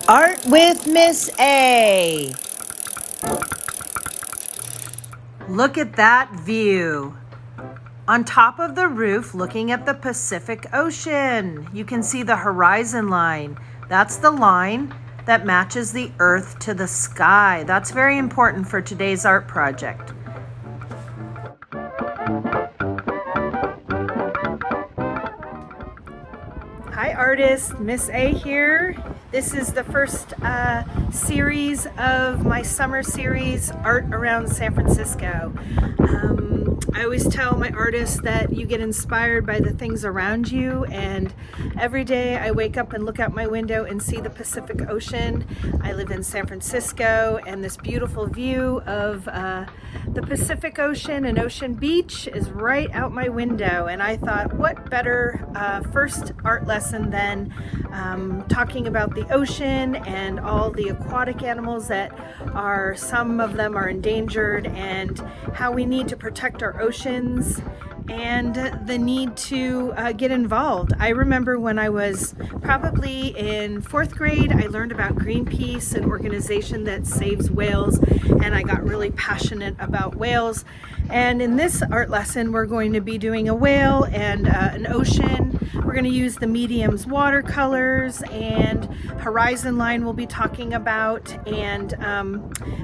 Art with Miss A. Look at that view. On top of the roof, looking at the Pacific Ocean, you can see the horizon line. That's the line that matches the earth to the sky. That's very important for today's art project. Hi artists, Miss A here. This is the first series of my summer series, Art Around San Francisco. I always tell my artists that you get inspired by the things around you, and every day I wake up and look out my window and see the Pacific Ocean. I live in San Francisco, and this beautiful view of the Pacific Ocean and Ocean Beach is right out my window, and I thought, what better first art lesson than talking about the ocean and all the aquatic animals that are, some of them are endangered, and how we need to protect our oceans and the need to get involved. I remember when I was probably in 4th grade, I learned about Greenpeace, an organization that saves whales, and I got really passionate about whales. And in this art lesson, we're going to be doing a whale and an ocean. We're going to use the mediums watercolors, and horizon line we'll be talking about, and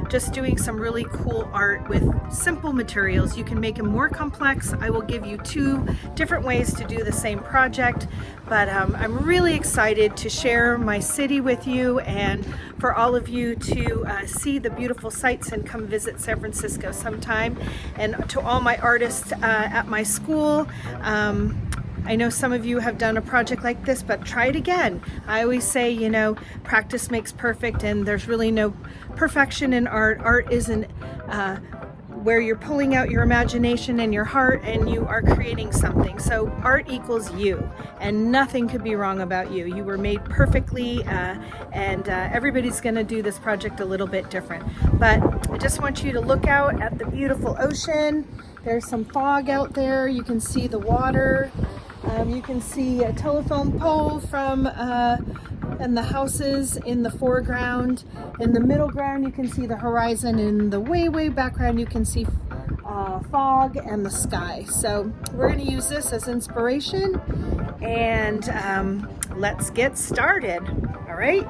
just doing some really cool art with simple materials. You can make them more complex. I will give you 2 different ways to do the same project, but I'm really excited to share my city with you and for all of you to see the beautiful sights and come visit San Francisco sometime. And to all my artists at my school, I know some of you have done a project like this, but try it again. I always say, you know, practice makes perfect, and there's really no perfection in art. Art isn't where you're pulling out your imagination and your heart and you are creating something. So art equals you, and nothing could be wrong about you. You were made perfectly, and everybody's gonna do this project a little bit different. But I just want you to look out at the beautiful ocean. There's some fog out there. You can see the water. You can see a telephone pole from and the houses in the foreground. In the middle ground, you can see the horizon. In the way background, you can see fog and the sky. So we're going to use this as inspiration, and let's get started. All right.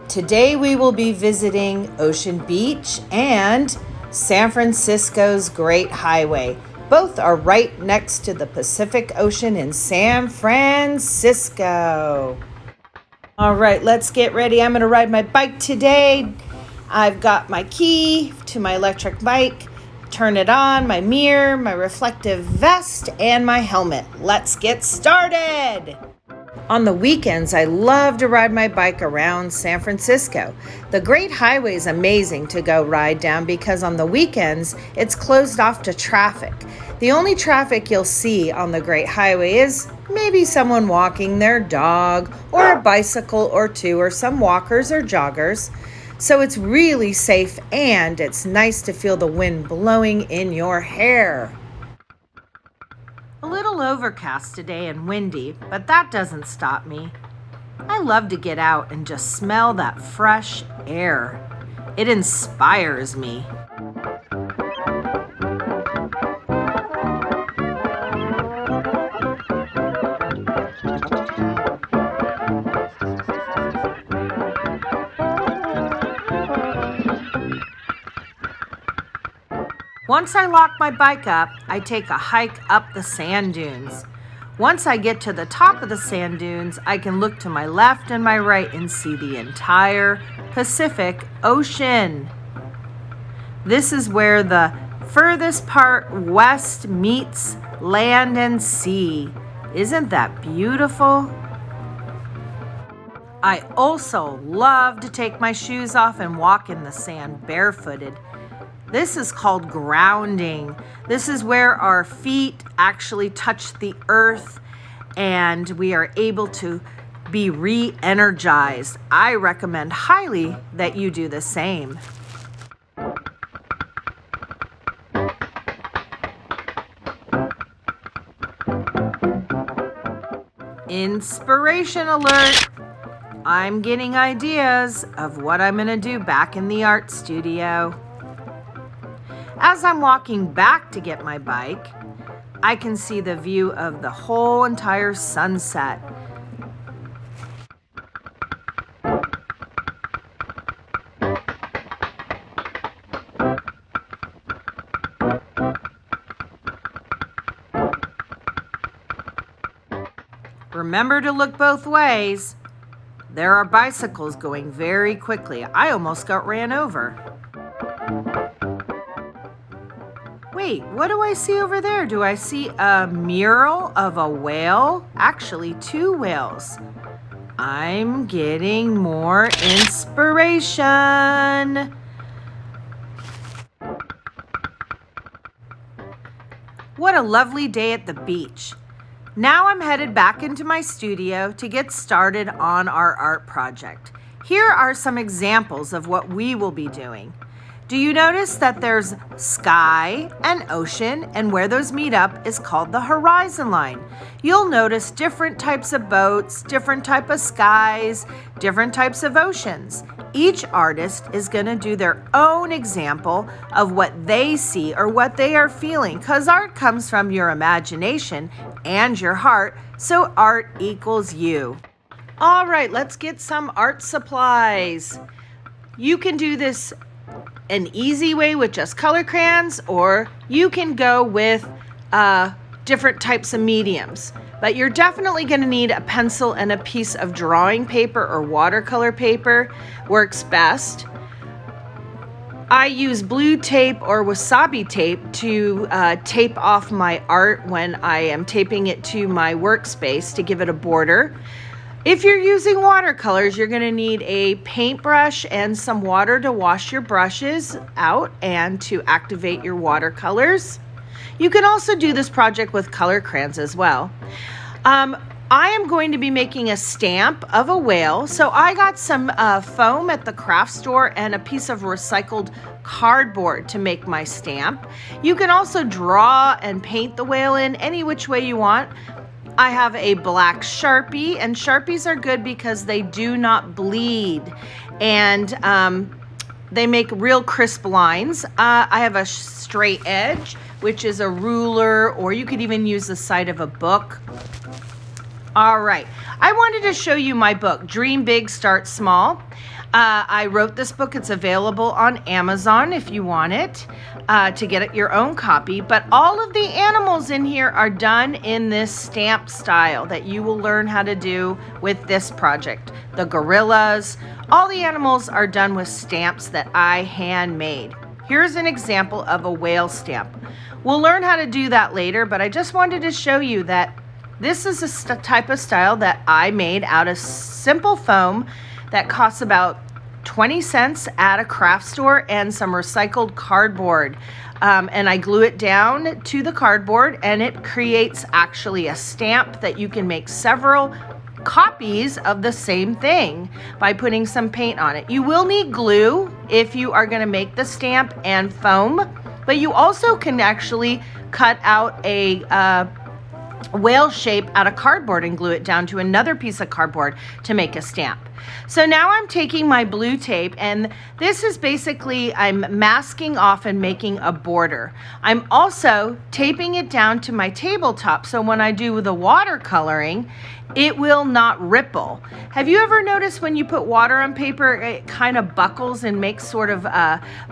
Today we will be visiting Ocean Beach and San Francisco's Great Highway. Both are right next to the Pacific Ocean in San Francisco. All right, let's get ready. I'm going to ride my bike today. I've got my key to my electric bike, turn it on, my mirror, my reflective vest, and my helmet. Let's get started. On the weekends, I love to ride my bike around San Francisco. The Great Highway is amazing to go ride down because on the weekends, it's closed off to traffic. The only traffic you'll see on the Great Highway is maybe someone walking their dog, or a bicycle or 2, or some walkers or joggers. So it's really safe, and it's nice to feel the wind blowing in your hair. A little overcast today and windy, but that doesn't stop me. I love to get out and just smell that fresh air. It inspires me. Once I lock my bike up, I take a hike up the sand dunes. Once I get to the top of the sand dunes, I can look to my left and my right and see the entire Pacific Ocean. This is where the furthest part west meets land and sea. Isn't that beautiful? I also love to take my shoes off and walk in the sand barefooted. This is called grounding. This is where our feet actually touch the earth and we are able to be re-energized. I recommend highly that you do the same. Inspiration alert! I'm getting ideas of what I'm gonna do back in the art studio. As I'm walking back to get my bike, I can see the view of the whole entire sunset. Remember to look both ways. There are bicycles going very quickly. I almost got ran over. Wait, what do I see over there? Do I see a mural of a whale? Actually, two whales. I'm getting more inspiration. What a lovely day at the beach. Now I'm headed back into my studio to get started on our art project. Here are some examples of what we will be doing. Do you notice that there's sky and ocean, and where those meet up is called the horizon line? You'll notice different types of boats, different type of skies, different types of oceans. Each artist is going to do their own example of what they see or what they are feeling, because art comes from your imagination and your heart, so art equals you. All right, let's get some art supplies. You can do this an easy way with just color crayons, or you can go with different types of mediums. But you're definitely going to need a pencil and a piece of drawing paper or watercolor paper. Works best. I use blue tape or wasabi tape to tape off my art when I am taping it to my workspace to give it a border. If you're using watercolors, you're going to need a paintbrush and some water to wash your brushes out and to activate your watercolors. You can also do this project with color crayons as well. I am going to be making a stamp of a whale. So I got some foam at the craft store and a piece of recycled cardboard to make my stamp. You can also draw and paint the whale in any which way you want. I have a black Sharpie, and Sharpies are good because they do not bleed, and they make real crisp lines. I have a straight edge, which is a ruler, or you could even use the side of a book. All right, I wanted to show you my book, Dream Big, Start Small. I wrote this book. It's available on Amazon if you want it to get your own copy. But all of the animals in here are done in this stamp style that you will learn how to do with this project. The gorillas, all the animals are done with stamps that I handmade. Here's an example of a whale stamp. We'll learn how to do that later, but I just wanted to show you that this is a type of style that I made out of simple foam that costs about 20 cents at a craft store and some recycled cardboard. And I glue it down to the cardboard, and it creates actually a stamp that you can make several copies of the same thing by putting some paint on it. You will need glue if you are going to make the stamp and foam, but you also can actually cut out a whale shape out of cardboard and glue it down to another piece of cardboard to make a stamp. So now I'm taking my blue tape, and this is basically, I'm masking off and making a border. I'm also taping it down to my tabletop, so when I do the watercoloring, it will not ripple. Have you ever noticed when you put water on paper, it kind of buckles and makes sort of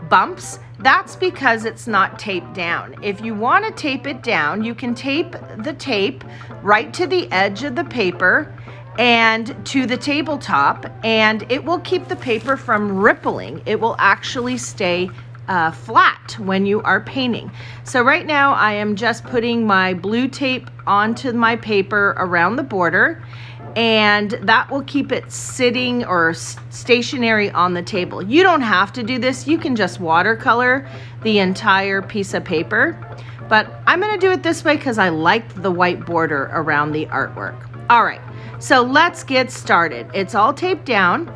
bumps? That's because it's not taped down. If you want to tape it down, you can tape the tape right to the edge of the paper and to the tabletop, and it will keep the paper from rippling. It will actually stay flat when you are painting. So right now I am just putting my blue tape onto my paper around the border, and that will keep it sitting or stationary on the table. You don't have to do this. You can just watercolor the entire piece of paper, but I'm going to do it this way because I like the white border around the artwork. All right, so let's get started. It's all taped down,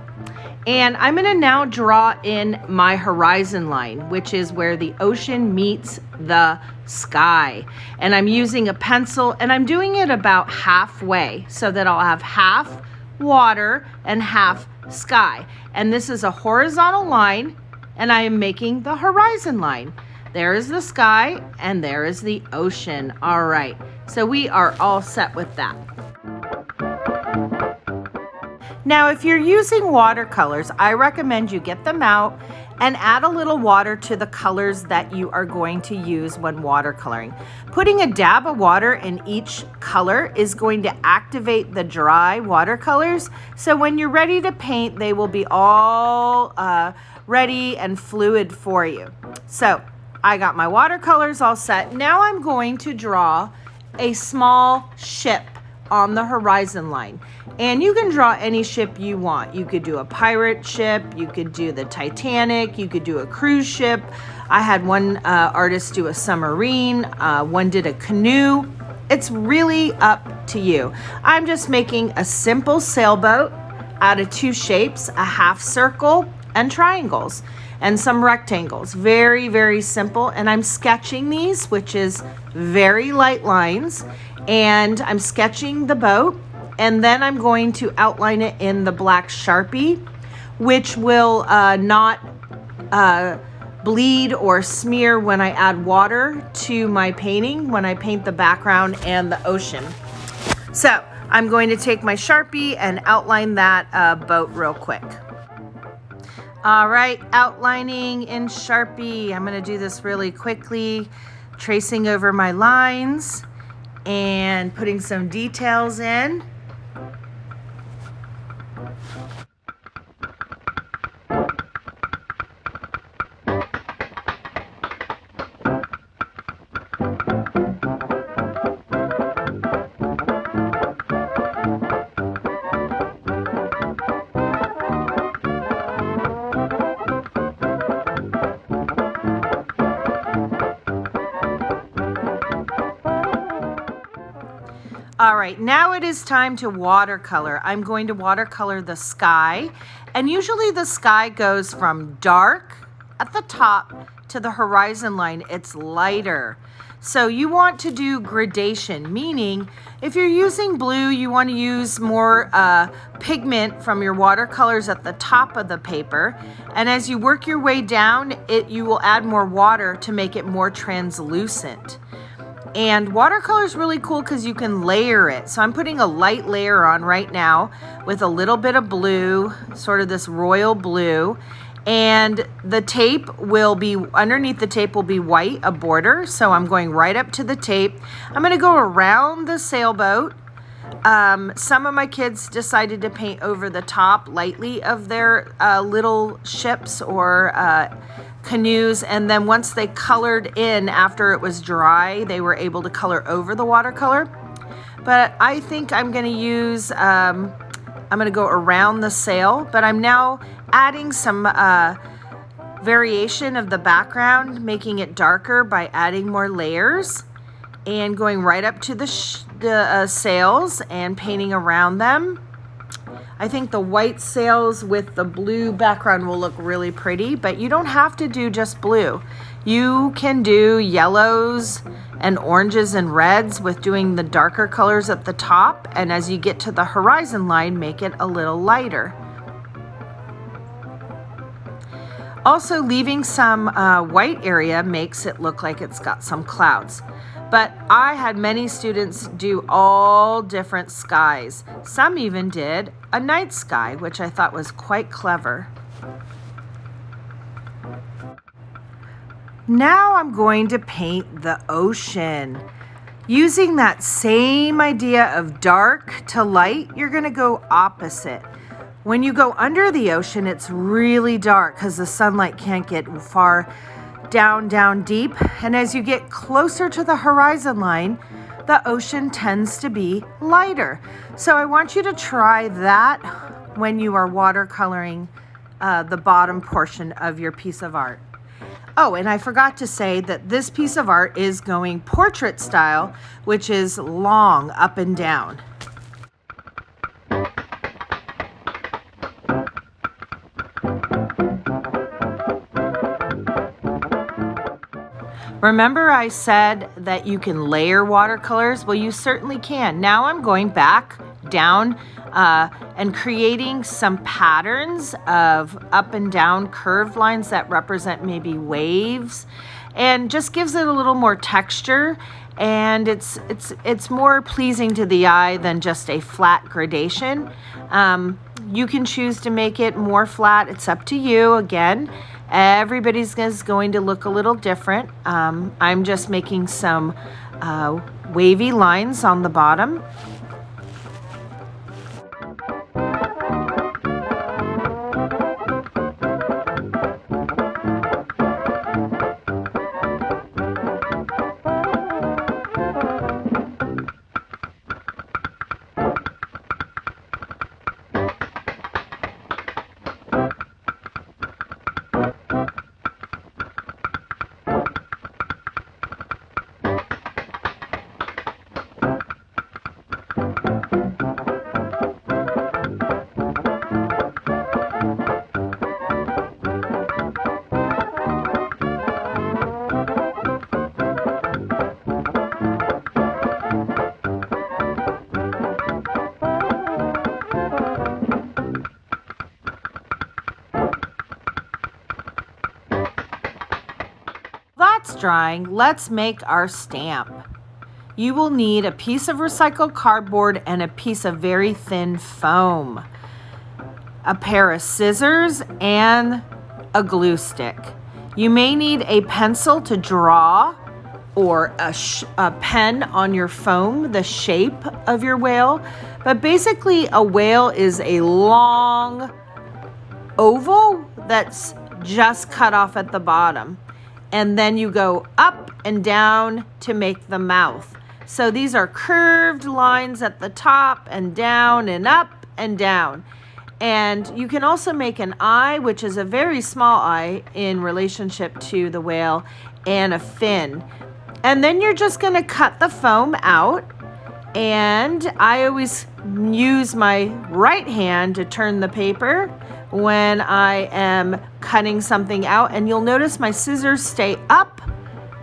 And I'm gonna now draw in my horizon line, which is where the ocean meets the sky. And I'm using a pencil, and I'm doing it about halfway so that I'll have half water and half sky. And this is a horizontal line, and I am making the horizon line. There is the sky, and there is the ocean. All right, so we are all set with that. Now, if you're using watercolors, I recommend you get them out and add a little water to the colors that you are going to use when watercoloring. Putting a dab of water in each color is going to activate the dry watercolors, so when you're ready to paint, they will be all ready and fluid for you. So I got my watercolors all set. Now I'm going to draw a small ship on the horizon line. And you can draw any ship you want. You could do a pirate ship, you could do the Titanic, you could do a cruise ship. I had one artist do a submarine, one did a canoe. It's really up to you. I'm just making a simple sailboat out of two shapes, a half circle and triangles and some rectangles. Very, very simple. And I'm sketching these, which is very light lines. And I'm sketching the boat, and then I'm going to outline it in the black Sharpie, which will not bleed or smear when I add water to my painting, when I paint the background and the ocean. So I'm going to take my Sharpie and outline that boat real quick. All right, outlining in Sharpie. I'm going to do this really quickly, tracing over my lines and putting some details in. All right, now it is time to watercolor. I'm going to watercolor the sky, and usually the sky goes from dark at the top to the horizon line. It's lighter. So you want to do gradation, meaning if you're using blue, you want to use more pigment from your watercolors at the top of the paper. And as you work your way down, you will add more water to make it more translucent. And watercolor is really cool because you can layer it. So I'm putting a light layer on right now with a little bit of blue, sort of this royal blue. And the tape will be, underneath the tape will be white, a border. So I'm going right up to the tape. I'm going to go around the sailboat. Some of my kids decided to paint over the top lightly of their little ships or canoes, and then once they colored in after it was dry, they were able to color over the watercolor. But I think I'm going to use, I'm going to go around the sail, but I'm now adding some variation of the background, making it darker by adding more layers and going right up to the sails and painting around them. I think the white sails with the blue background will look really pretty, but you don't have to do just blue. You can do yellows and oranges and reds with doing the darker colors at the top, and as you get to the horizon line, make it a little lighter. Also, leaving some white area makes it look like it's got some clouds. But I had many students do all different skies. Some even did a night sky, which I thought was quite clever. Now I'm going to paint the ocean. Using that same idea of dark to light, you're going to go opposite. When you go under the ocean, it's really dark because the sunlight can't get far down deep. And as you get closer to the horizon line, the ocean tends to be lighter. So I want you to try that when you are watercoloring the bottom portion of your piece of art. Oh, and I forgot to say that this piece of art is going portrait style, which is long up and down. Remember I said that you can layer watercolors? Well, you certainly can. Now I'm going back down and creating some patterns of up and down curved lines that represent maybe waves, and just gives it a little more texture, and it's more pleasing to the eye than just a flat gradation. You can choose to make it more flat. It's up to you. Again, everybody's is going to look a little different. I'm just making some wavy lines on the bottom. That's drying. Let's make our stamp. You will need a piece of recycled cardboard and a piece of very thin foam, a pair of scissors, and a glue stick. You may need a pencil to draw, or a pen on your foam, the shape of your whale. But basically a whale is a long oval that's just cut off at the bottom. And then you go up and down to make the mouth. So these are curved lines at the top and down and up and down. And you can also make an eye, which is a very small eye in relationship to the whale, and a fin. And then you're just going to cut the foam out. And I always use my right hand to turn the paper when I am cutting something out, and you'll notice my scissors stay up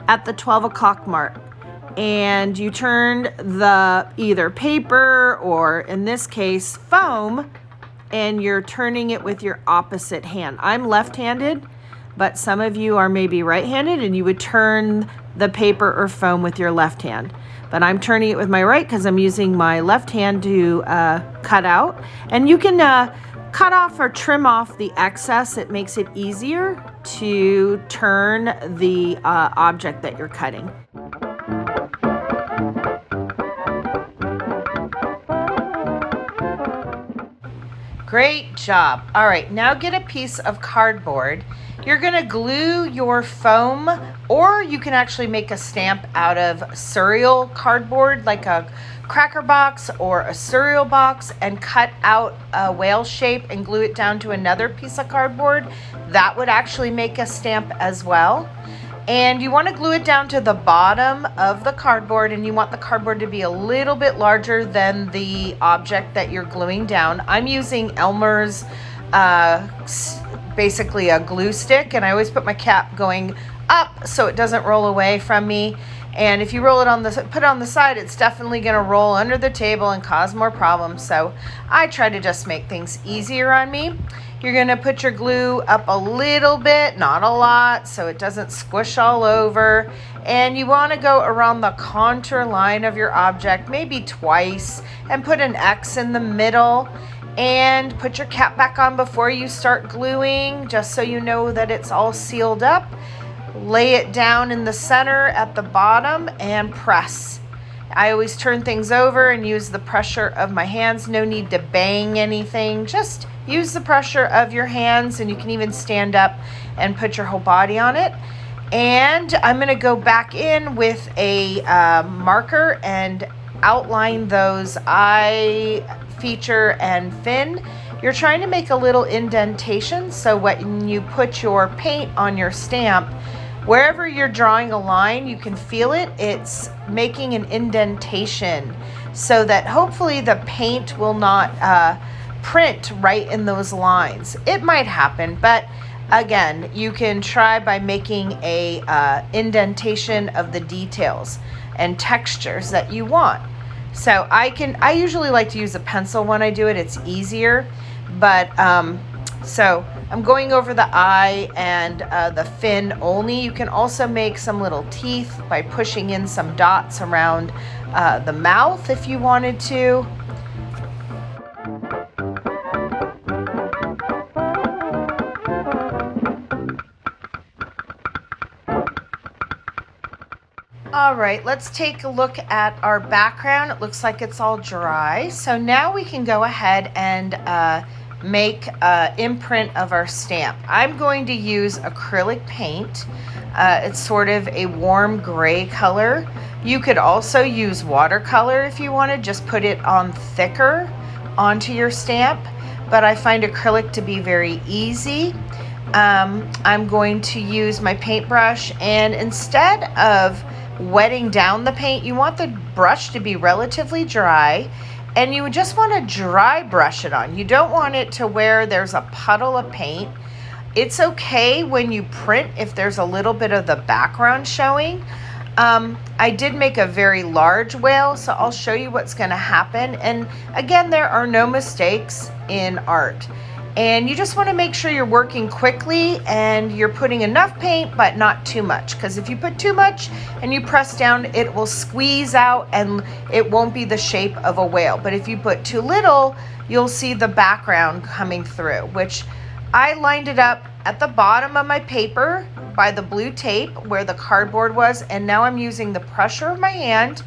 at the 12 o'clock mark, and you turn the either paper or, in this case, foam, and you're turning it with your opposite hand. I'm left-handed, but some of you are maybe right-handed, and you would turn the paper or foam with your left hand. But I'm turning it with my right because I'm using my left hand to cut out. And you can cut off or trim off the excess. It makes it easier to turn the object that you're cutting. Great job. All right, now get a piece of cardboard. You're gonna glue your foam, or you can actually make a stamp out of cereal cardboard, like a cracker box or a cereal box, and cut out a whale shape and glue it down to another piece of cardboard. That would actually make a stamp as well. And you want to glue it down to the bottom of the cardboard, and you want the cardboard to be a little bit larger than the object that you're gluing down. I'm using Elmer's basically a glue stick, and I always put my cap going up so it doesn't roll away from me. And if you roll it on the put it on the side, it's definitely going to roll under the table and cause more problems. So I try to just make things easier on me. You're going to put your glue up a little bit, not a lot, so it doesn't squish all over. And you want to go around the contour line of your object maybe twice, and put an X in the middle. And put your cap back on before you start gluing, just so you know that it's all sealed up. Lay it down in the center at the bottom and press. I always turn things over and use the pressure of my hands. No need to bang anything. Just use the pressure of your hands, and you can even stand up and put your whole body on it. And I'm going to go back in with a marker and outline those eye, feature, and fin. You're trying to make a little indentation, so when you put your paint on your stamp, wherever you're drawing a line, you can feel it. It's making an indentation so that hopefully the paint will not print right in those lines. It might happen, but Again, you can try by making a indentation of the details and textures that you want. So I usually like to use a pencil when I do it. It's easier. But so I'm going over the eye and the fin only. You can also make some little teeth by pushing in some dots around the mouth if you wanted to. All right, let's take a look at our background. It looks like it's all dry. So now we can go ahead and make an imprint of our stamp. I'm going to use acrylic paint. It's sort of a warm gray color. You could also use watercolor if you wanted, just put it on thicker onto your stamp, but I find acrylic to be very easy. I'm going to use my paintbrush, and instead of wetting down the paint, you want the brush to be relatively dry, and you would just want to dry brush it on. You don't want it to where there's a puddle of paint. It's okay when you print if there's a little bit of the background showing. I did make a very large whale, so I'll show you what's going to happen. And again, there are no mistakes in art. And you just want to make sure you're working quickly and you're putting enough paint, but not too much. Because if you put too much and you press down, it will squeeze out and it won't be the shape of a whale. But if you put too little, you'll see the background coming through, which I lined it up at the bottom of my paper by the blue tape where the cardboard was. And now I'm using the pressure of my hand,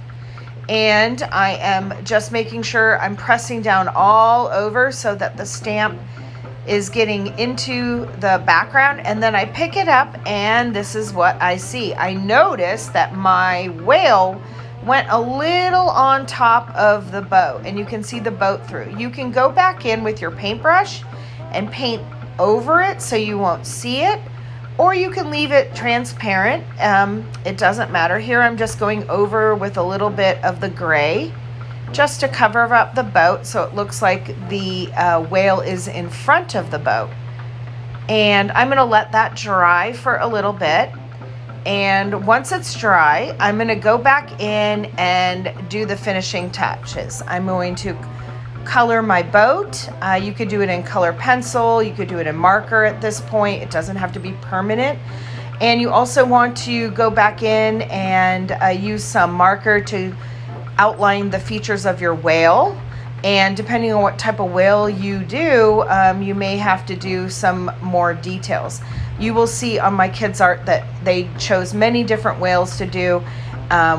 and I am just making sure I'm pressing down all over so that the stamp is getting into the background. And then I pick it up, and this is what I see. I notice that my whale went a little on top of the boat, and you can see the boat through. You can go back in with your paintbrush and paint over it so you won't see it, or you can leave it transparent. It doesn't matter. Here I'm just going over with a little bit of the gray just to cover up the boat so it looks like the whale is in front of the boat. And I'm going to let that dry for a little bit. And once it's dry, I'm going to go back in and do the finishing touches. I'm going to color my boat. You could do it in color pencil. You could do it in marker at this point. It doesn't have to be permanent. And you also want to go back in and use some marker to outline the features of your whale. And depending on what type of whale you do, you may have to do some more details. You will see on my kids' art that they chose many different whales to do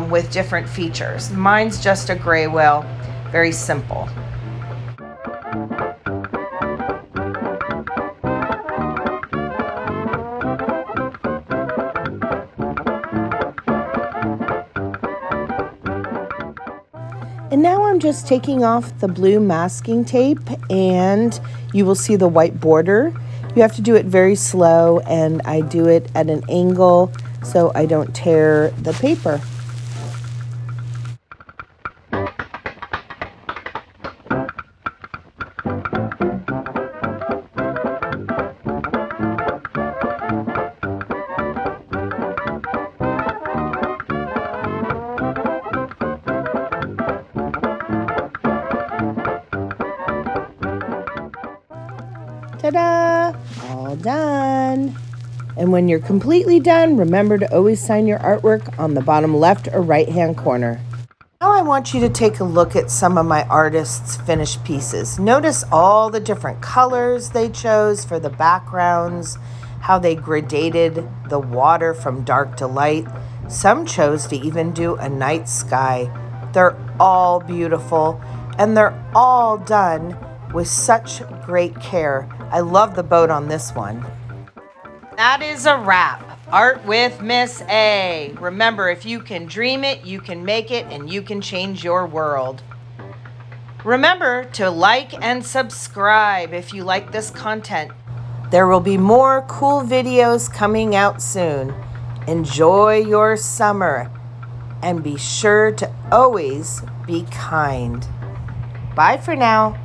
with different features. Mine's just a gray whale, very simple. And now I'm just taking off the blue masking tape, and you will see the white border. You have to do it very slow, and I do it at an angle so I don't tear the paper. Ta-da! All done. And when you're completely done, remember to always sign your artwork on the bottom left or right hand corner. Now I want you to take a look at some of my artists' finished pieces. Notice all the different colors they chose for the backgrounds, how they gradated the water from dark to light. Some chose to even do a night sky. They're all beautiful, and they're all done with such great care. I love the boat on this one. That is a wrap. Art with Miss A. Remember, if you can dream it, you can make it, and you can change your world. Remember to like and subscribe if you like this content. There will be more cool videos coming out soon. Enjoy your summer, and be sure to always be kind. Bye for now.